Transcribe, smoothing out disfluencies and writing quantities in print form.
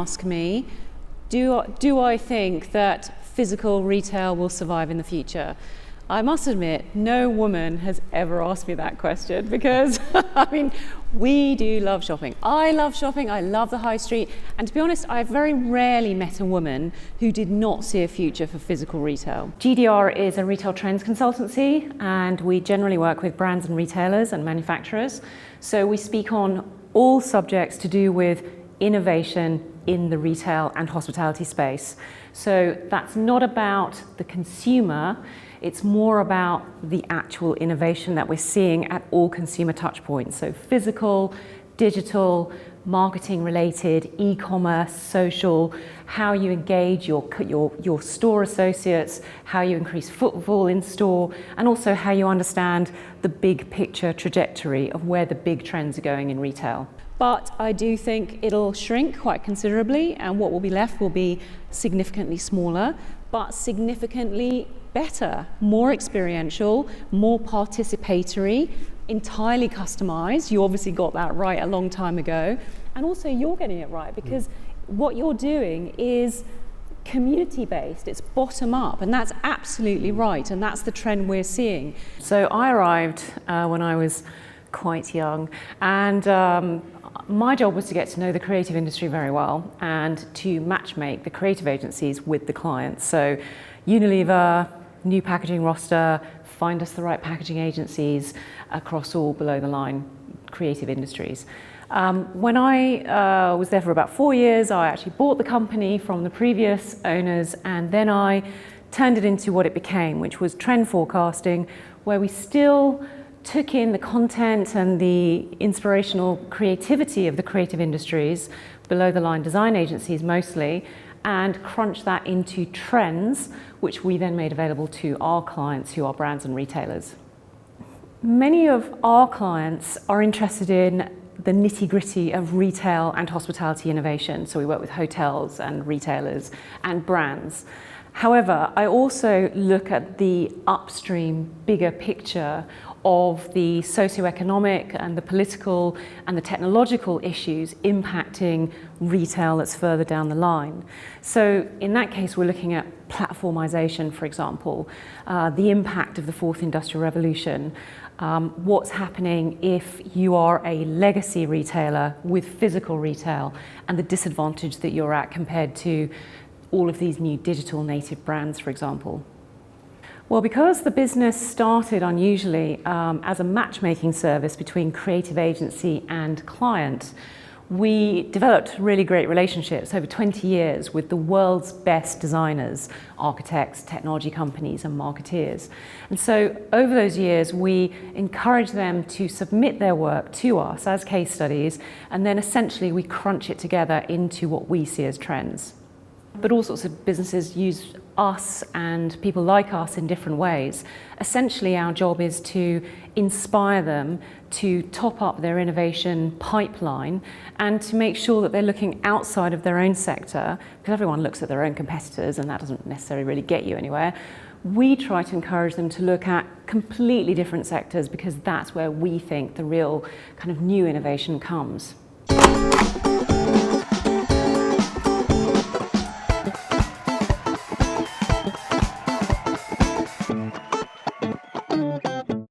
ask me, do I think that physical retail will survive in the future? I must admit, no woman has ever asked me that question because, I mean, we do love shopping. I love shopping, I love the high street, and to be honest, I've very rarely met a woman who did not see a future for physical retail. GDR is a retail trends consultancy, and we generally work with brands and retailers and manufacturers. So we speak on all subjects to do with innovation in the retail and hospitality space. So that's not about the consumer, it's more about the actual innovation that we're seeing at all consumer touch points. So physical, digital, marketing related, e-commerce, social, how you engage your store associates, how you increase footfall in store, and also how you understand the big picture trajectory of where the big trends are going in retail. But I do think it'll shrink quite considerably, and what will be left will be significantly smaller, but significantly better, more experiential, more participatory, entirely customized. You obviously got that right a long time ago, and also you're getting it right because what you're doing is community-based, it's bottom-up, and that's absolutely right, and that's the trend we're seeing. So I arrived when I was quite young, and my job was to get to know the creative industry very well and to matchmake the creative agencies with the clients. So Unilever, new packaging roster, find us the right packaging agencies across all below the line creative industries. When I was there for about 4 years, I actually bought the company from the previous owners, and then I turned it into what it became, which was trend forecasting, where we still took in the content and the inspirational creativity of the creative industries, below the line design agencies mostly, and crunched that into trends, which we then made available to our clients who are brands and retailers. Many of our clients are interested in the nitty-gritty of retail and hospitality innovation. So we work with hotels and retailers and brands. However, I also look at the upstream, bigger picture of the socioeconomic and the political and the technological issues impacting retail that's further down the line. So in that case, we're looking at platformization, for example, the impact of the fourth industrial revolution, what's happening if you are a legacy retailer with physical retail and the disadvantage that you're at compared to all of these new digital native brands, for example. Well, because the business started unusually as a matchmaking service between creative agency and client, we developed really great relationships over 20 years with the world's best designers, architects, technology companies, and marketeers. And so over those years, we encouraged them to submit their work to us as case studies, and then essentially we crunch it together into what we see as trends. But all sorts of businesses use us and people like us in different ways. Essentially, our job is to inspire them to top up their innovation pipeline and to make sure that they're looking outside of their own sector, because everyone looks at their own competitors and that doesn't necessarily really get you anywhere. We try to encourage them to look at completely different sectors because that's where we think the real kind of new innovation comes.